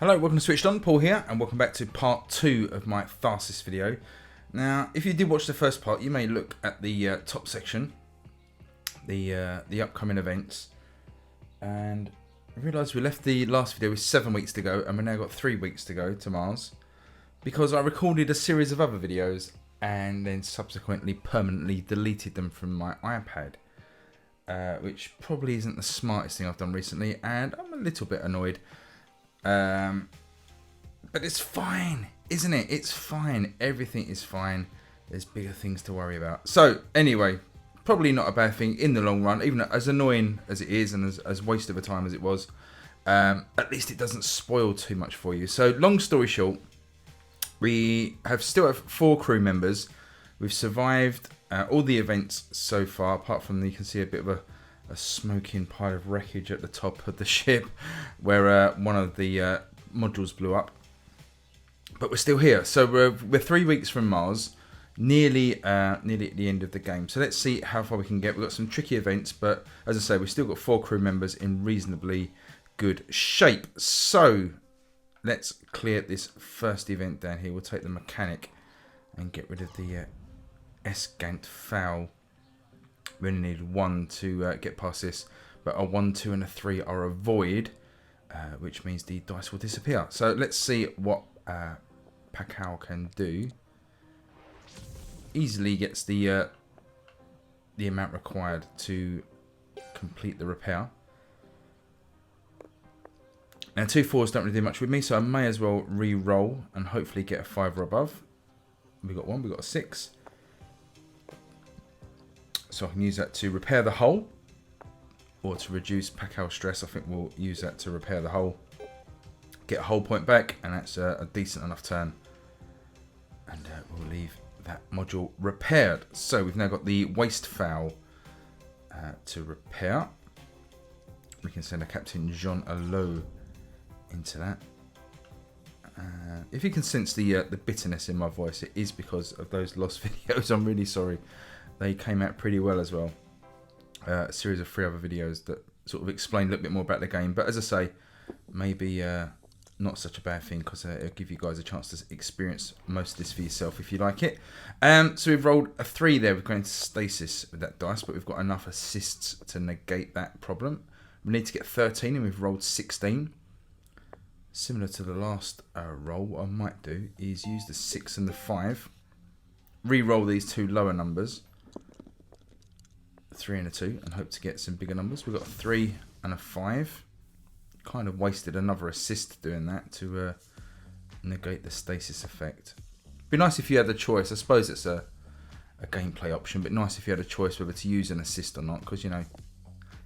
Hello, welcome to SwitchedOn, Paul here, and welcome back to part 2 of my Tharsis video. Now, if you did watch the first part, you may look at the top section, the upcoming events, and realise we left the last video with 7 weeks to go, and we've now got 3 weeks to go to Mars, because I recorded a series of other videos, and then subsequently permanently deleted them from my iPad, which probably isn't the smartest thing I've done recently, and I'm a little bit annoyed. But it's fine, isn't it? It's fine. Everything is fine. There's bigger things to worry about. So anyway, probably not a bad thing in the long run, even as annoying as it is and as waste of a time as it was. At least it doesn't spoil too much for you. So long story short, we still have 4 crew members. We've survived all the events so far, apart from you can see a bit of a smoking pile of wreckage at the top of the ship where one of the modules blew up. But we're still here. So we're 3 weeks from Mars, nearly at the end of the game. So let's see how far we can get. We've got some tricky events, but as I say, we've still got 4 crew members in reasonably good shape. So let's clear this first event down here. We'll take the mechanic and get rid of the Escant foul. We only need 1 to get past this, but a 1, 2 and a 3 are a void, which means the dice will disappear. So let's see what Pakao can do. Easily gets the amount required to complete the repair. Now 2 4s don't really do much with me, so I may as well re-roll and hopefully get a 5 or above. We got 1, we got a 6. So I can use that to repair the hull, or to reduce Pakao stress. I think we'll use that to repair the hull. Get a hull point back, and that's a decent enough turn. And we'll leave that module repaired. So we've now got the waste foul to repair. We can send a Captain Jean Allo into that. If you can sense the bitterness in my voice, it is because of those lost videos. I'm really sorry. They came out pretty well as well. A series of 3 other videos that sort of explain a little bit more about the game. But as I say, maybe not such a bad thing, because it'll give you guys a chance to experience most of this for yourself if you like it. So we've rolled a 3 there. We've gone into stasis with that dice, but we've got enough assists to negate that problem. We need to get 13 and we've rolled 16. Similar to the last roll, what I might do is use the 6 and the 5. Re-roll these 2 lower numbers. 3 and a 2, and hope to get some bigger numbers. We've got a 3 and a 5. Kind of wasted another assist doing that to negate the stasis effect. Be nice if you had the choice. I suppose it's a gameplay option, but nice if you had a choice whether to use an assist or not, because you know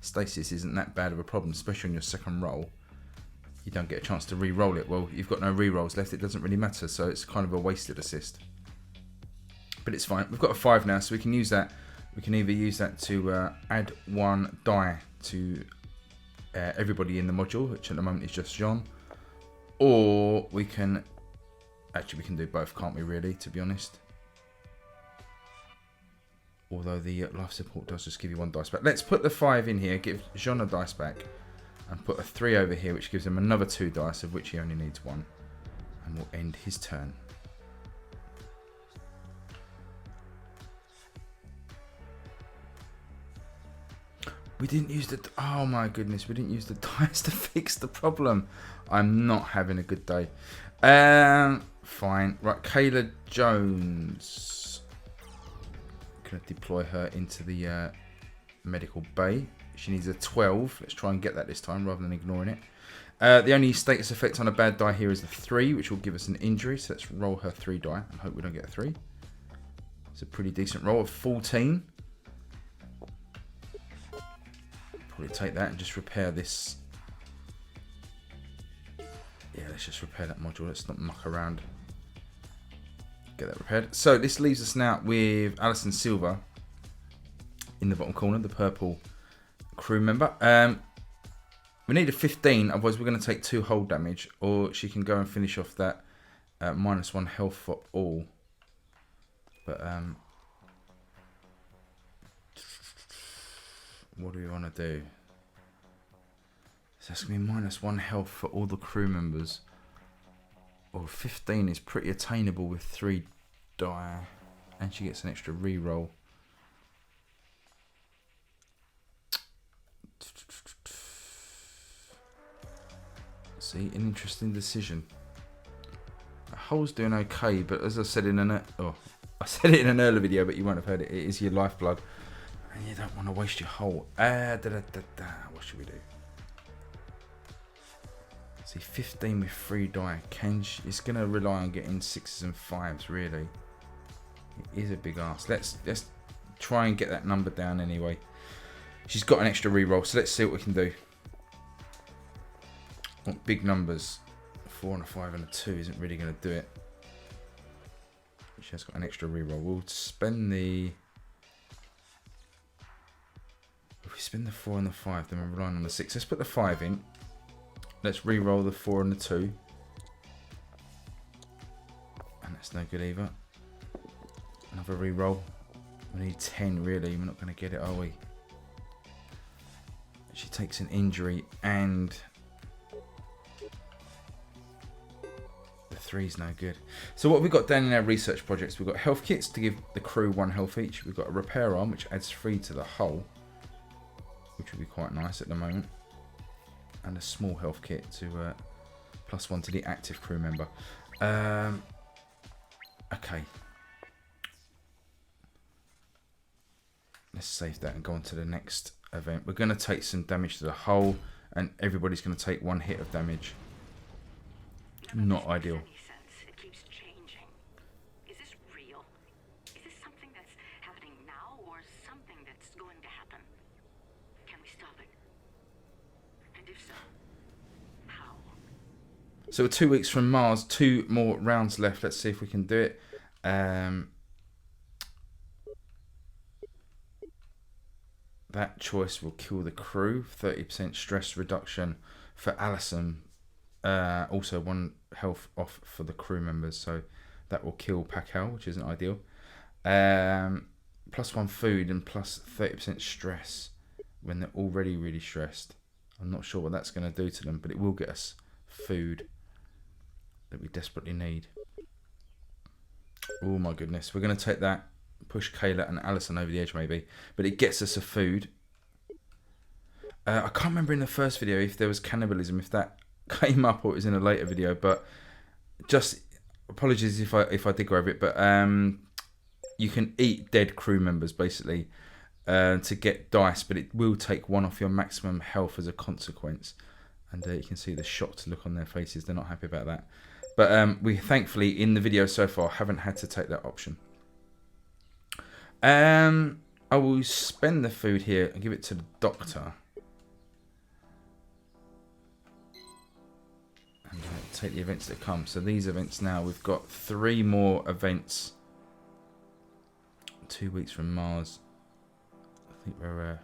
stasis isn't that bad of a problem, especially on your second roll. You don't get a chance to re-roll it. Well, you've got no re-rolls left. It doesn't really matter, so it's kind of a wasted assist. But it's fine. We've got a 5 now, so we can use that. We can either use that to add 1 die to everybody in the module, which at the moment is just Jean, or we can do both, can't we? Really, to be honest. Although the life support does just give you 1 dice back. Let's put the 5 in here, give Jean a dice back, and put a 3 over here, which gives him another 2 dice, of which he only needs 1, and we'll end his turn. We didn't use the... Oh my goodness, we didn't use the dice to fix the problem. I'm not having a good day. Fine. Right, Kayla Jones. Gonna deploy her into the medical bay. She needs a 12. Let's try and get that this time rather than ignoring it. The only status effect on a bad die here is the 3, which will give us an injury. So let's roll her 3 die and hope we don't get a 3. It's a pretty decent roll of 14. Probably take that and just repair this. Yeah, let's just repair that module. Let's not muck around. Get that repaired. So this leaves us now with Alison Silva in the bottom corner, the purple crew member. We need a 15, otherwise we're going to take 2 hull damage, or she can go and finish off that -1 health for all. But what do we want to do? So that's going to be -1 health for all the crew members. Well, 15 is pretty attainable with 3 die. And she gets an extra reroll. See, an interesting decision. The hull's doing okay, but as I said in an I said it in an earlier video, but you won't have heard it. It is your lifeblood, and you don't want to waste your hull. What should we do? See, 15 with 3 die. It's going to rely on getting 6s and 5s, really. It is a big ask. Let's try and get that number down anyway. She's got an extra reroll, so let's see what we can do. Want big numbers. 4 and a 5 and a 2 isn't really going to do it. She has got an extra reroll. We'll spend the... If we spend the 4 and the 5, then we're relying on the 6. Let's put the 5 in. Let's re-roll the 4 and the 2. And that's no good either. Another re-roll. We need 10 really. We're not going to get it, are we? She takes an injury and... the 3's no good. So what we've got down in our research projects, we've got health kits to give the crew 1 health each. We've got a repair arm, which adds 3 to the hull, which would be quite nice at the moment. And a small health kit to +1 to the active crew member. Okay. Let's save that and go on to the next event. We're going to take some damage to the hull, and everybody's going to take 1 hit of damage. Not ideal. It keeps changing. Is this real? Is this something that's happening now, or something that's going to happen? Can we stop it? And if so, how? So we're 2 weeks from Mars, 2 more rounds left. Let's see if we can do it. That choice will kill the crew. 30% stress reduction for Allison. Also 1 health off for the crew members, so that will kill Pakal, which isn't ideal. +1 food and +30% stress when they're already really stressed. I'm not sure what that's going to do to them, but it will get us food that we desperately need. Oh my goodness, we're going to take that, push Kayla and Allison over the edge maybe, but it gets us a food. I can't remember in the first video if there was cannibalism, if that came up or it was in a later video, but just apologies if I did go over it, but you can eat dead crew members basically to get dice, but it will take 1 off your maximum health as a consequence, and you can see the shocked look on their faces. They're not happy about that, but we thankfully in the video so far haven't had to take that option. I will spend the food here and give it to the doctor. And take the events that come. So these events now, we've got 3 more events. 2 weeks from Mars. I think we're...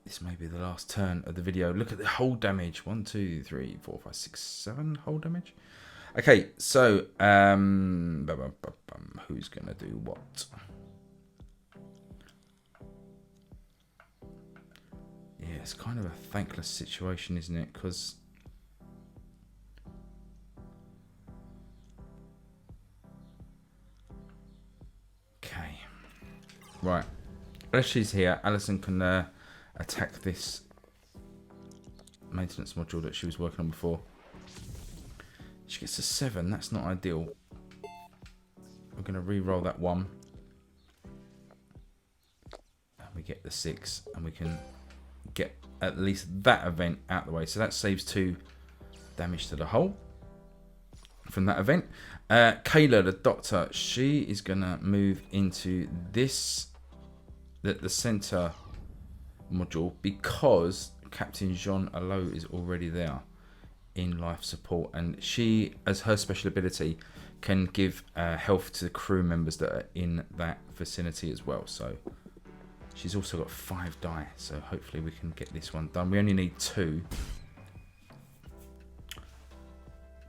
this may be the last turn of the video. Look at the hull damage. 1, 2, 3, 4, 5, 6, 7 hull damage. Okay, so who's going to do what? Yeah, it's kind of a thankless situation, isn't it? Because... okay. Right. As she's here, Allison can attack this maintenance module that she was working on before. She gets a 7. That's not ideal. We're going to re-roll that 1. And we get the 6. And we can get at least that event out of the way. So that saves 2 damage to the hull from that event. Kayla, the doctor, she is going to move into this, the center module, because Captain Jean Allo is already there in life support, and she, as her special ability, can give health to the crew members that are in that vicinity as well. So she's also got 5 die, so hopefully we can get this one done. We only need 2.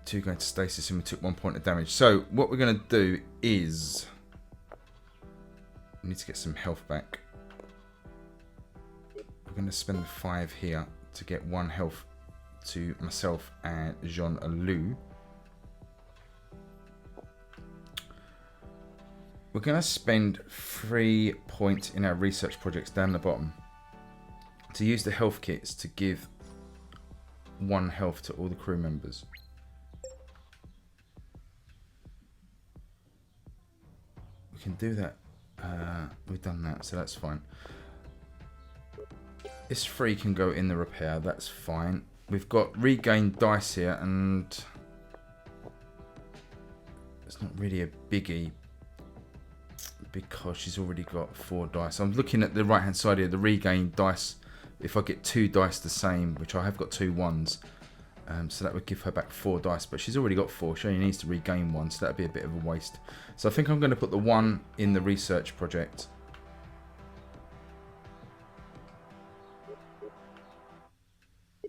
2 going to stasis, and we took 1 point of damage. So what we're going to do is we need to get some health back. We're going to spend the 5 here to get 1 health to myself and Jean Alou. We're going to spend 3 points in our research projects down the bottom to use the health kits to give 1 health to all the crew members. We can do that. We've done that, so that's fine. This 3 can go in the repair, that's fine. We've got regained dice here, and it's not really a biggie because she's already got 4 dice. I'm looking at the right hand side here, the regained dice. If I get 2 dice the same, which I have got 2 ones, so that would give her back 4 dice, but she's already got 4. She only needs to regain 1, so that'd be a bit of a waste. So I think I'm going to put the 1 in the research project.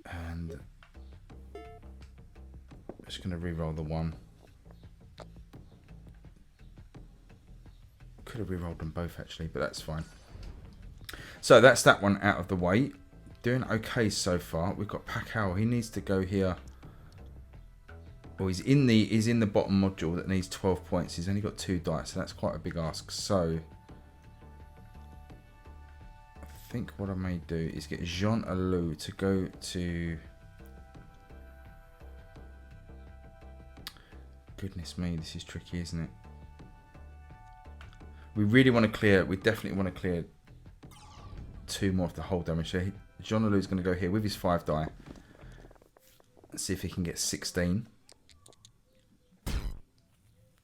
And I'm just going to re-roll the 1. Could have re-rolled them both actually, but that's fine. So that's that one out of the way. Doing okay so far. We've got Pacquiao. He needs to go here. Well, he's in the bottom module that needs 12 points. He's only got 2 dice, so that's quite a big ask. So I think what I may do is get Jean Alou to go to. Goodness me, this is tricky, isn't it? We really want to clear. We definitely want to clear 2 more of the whole damage. So Jean Alou's going to go here with his 5 die. Let's see if he can get 16.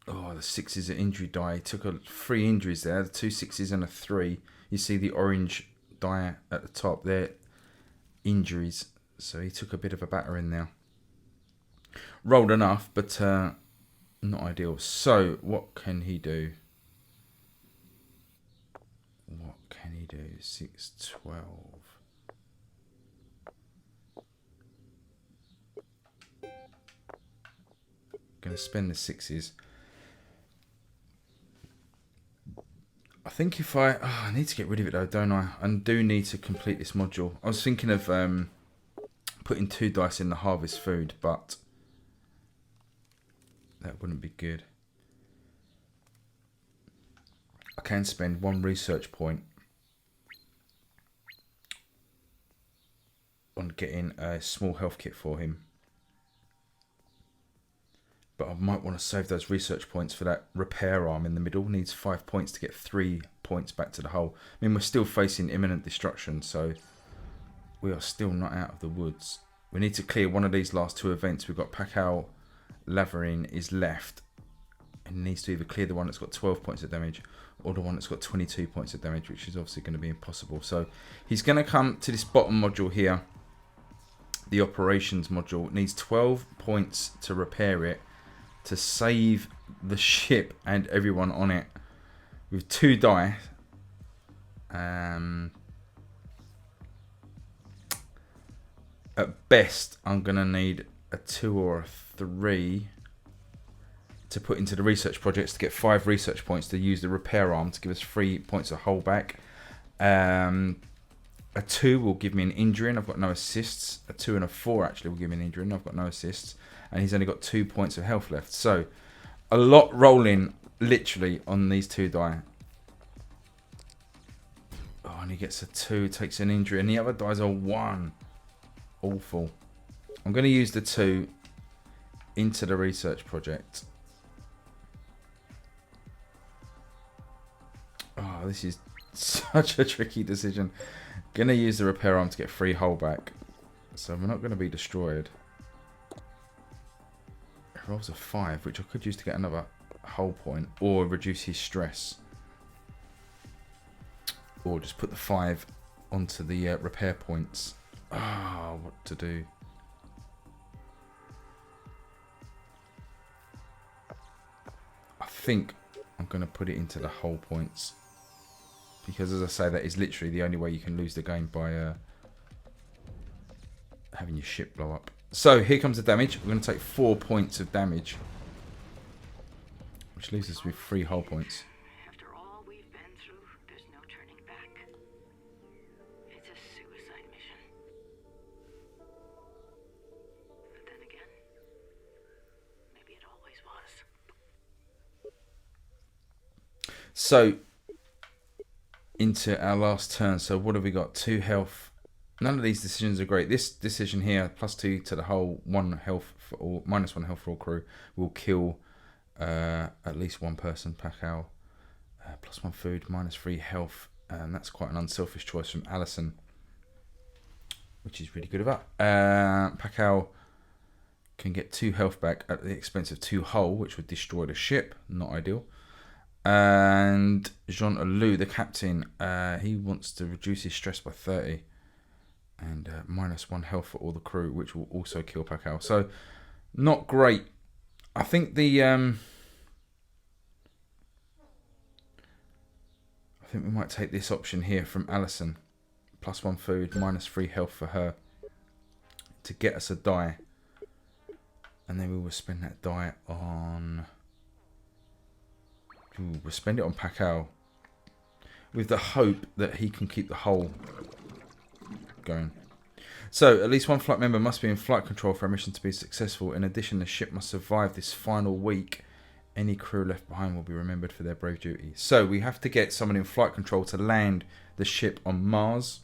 Oh, the 6 is an injury die. He took 3 injuries there. The 2 6s and a 3. You see the orange die at the top there. Injuries. So he took a bit of a battering now. Rolled enough, but not ideal. So what can he do? What can he do? 6, 12. Going to spend the 6s. I think if I need to get rid of it though, don't I? I do need to complete this module. I was thinking of putting 2 dice in the harvest food, but that wouldn't be good. I can spend 1 research point on getting a small health kit for him. But I might want to save those research points for that repair arm in the middle. Needs 5 points to get 3 points back to the hull. I mean, we're still facing imminent destruction, so we are still not out of the woods. We need to clear one of these last 2 events. We've got Pacquiao Laverin is left. And needs to either clear the one that's got 12 points of damage or the one that's got 22 points of damage, which is obviously going to be impossible. So he's going to come to this bottom module here. The operations module. It needs 12 points to repair it, to save the ship and everyone on it with 2 die. At best, I'm going to need a 2 or a 3 to put into the research projects to get 5 research points to use the repair arm to give us 3 points of hull back. A 2 will give me an injury and I've got no assists. A 2 and a 4 actually will give me an injury and I've got no assists. And he's only got 2 points of health left. So a lot rolling literally on these 2 die. Oh, and he gets a 2, takes an injury, and the other dies are 1. Awful. I'm going to use the 2 into the research project. Oh, this is such a tricky decision. Going to use the repair arm to get 3 hull back. So we're not going to be destroyed. It rolls a 5, which I could use to get another hull point, or reduce his stress. Or just put the 5 onto the repair points. Ah, what to do? I think I'm going to put it into the hull points. Because as I say, that is literally the only way you can lose the game, by having your ship blow up. So here comes the damage. We're going to take 4 points of damage, which leaves us with 3 hull points. After all we've been through, there's no turning back. It's a suicide mission. But then again, maybe it always was. So, into our last turn. So, what have we got? 2 health. None of these decisions are great. This decision here, +2 to the whole, 1 health for all, -1 health for all crew, will kill at least 1 person. Pakal. +1 food, -3 health. And that's quite an unselfish choice from Alison, which is really good of her. Pakal can get 2 health back at the expense of 2 hull, which would destroy the ship. Not ideal. And Jean-Alou, the captain, he wants to reduce his stress by 30. And -1 health for all the crew, which will also kill Pakal. So, not great. I think the... I think we might take this option here from Alison. +1 food, -3 health for her. To get us a die. And then we will spend that die on... we'll spend it on Pakal. With the hope that he can keep the hull going. So, at least 1 flight member must be in flight control for our mission to be successful. In addition, the ship must survive this final week. Any crew left behind will be remembered for their brave duty. So, we have to get someone in flight control to land the ship on Mars.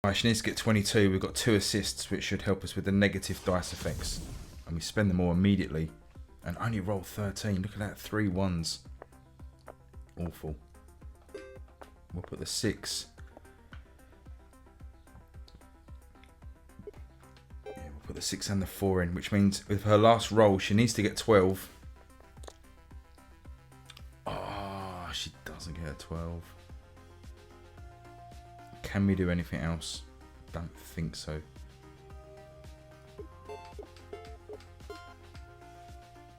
Right, she needs to get 22. We've got 2 assists, which should help us with the negative dice effects. And we spend them all immediately. And only roll 13. Look at that, 3 1s. Awful. We'll put the 6. Yeah, we'll put the 6 and the 4 in, which means with her last roll, she needs to get 12. Oh, she doesn't get a 12. Can we do anything else? Don't think so.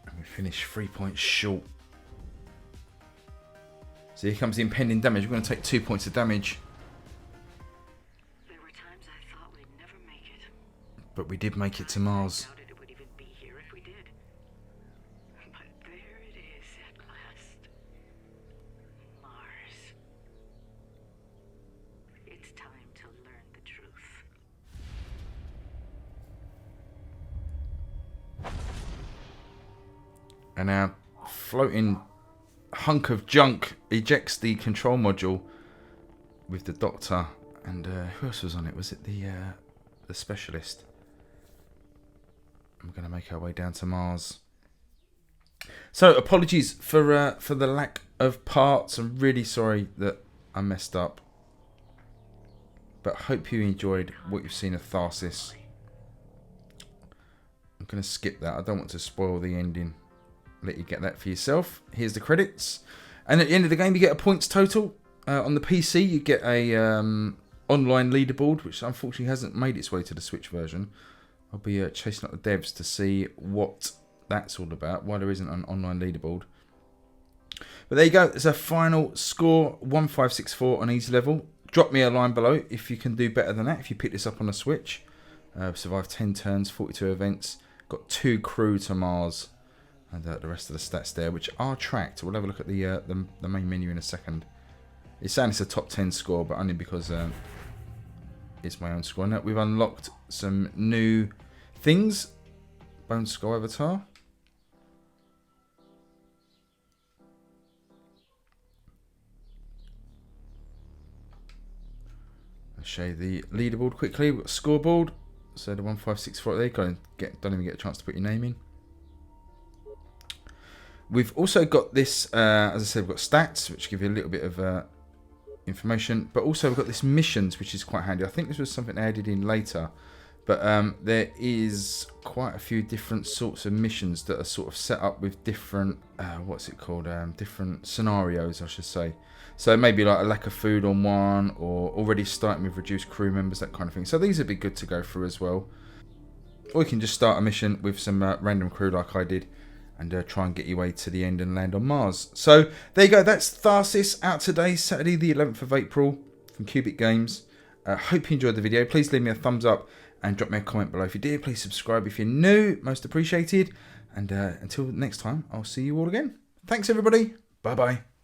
And we finish 3 points short. So here comes the impending damage. We're going to take 2 points of damage. There were times I thought we'd never make it. But we did make it to Mars. I doubted it would even be here if we did. But there it is at last. Mars. It's time to learn the truth. And our floating hunk of junk ejects the control module with the doctor. And who else was on it? Was it the specialist? I'm going to make our way down to Mars. So apologies for the lack of parts. I'm really sorry that I messed up. But hope you enjoyed what you've seen of Tharsis. I'm going to skip that. I don't want to spoil the ending. Let you get that for yourself. Here's the credits. And at the end of the game, you get a points total. On the PC, you get a online leaderboard, which unfortunately hasn't made its way to the Switch version. I'll be chasing up the devs to see what that's all about, why there isn't an online leaderboard. But there you go. There's a final score, 1564 on easy level. Drop me a line below if you can do better than that, if you pick this up on the Switch. Survived 10 turns, 42 events. Got 2 crew to Mars. And the rest of the stats there, which are tracked. We'll have a look at the main menu in a second. It's saying it's a top 10 score, but only because it's my own score. Now, we've unlocked some new things. Bone Skull Avatar. I'll show you the leaderboard quickly. We've got a scoreboard. So the 1564 there. Don't even get a chance to put your name in. We've also got this, as I said, we've got stats, which give you a little bit of information. But also we've got this missions, which is quite handy. I think this was something they added in later. But there is quite a few different sorts of missions that are sort of set up with different, what's it called? Different scenarios, I should say. So maybe like a lack of food on one, or already starting with reduced crew members, that kind of thing. So these would be good to go through as well. Or you can just start a mission with some random crew like I did. And try and get your way to the end and land on Mars. So there you go. That's Tharsis out today, Saturday the 11th of April from Cubic Games. Hope you enjoyed the video. Please leave me a thumbs up and drop me a comment below if you did. Please subscribe if you're new. Most appreciated. And until next time, I'll see you all again. Thanks, everybody. Bye-bye.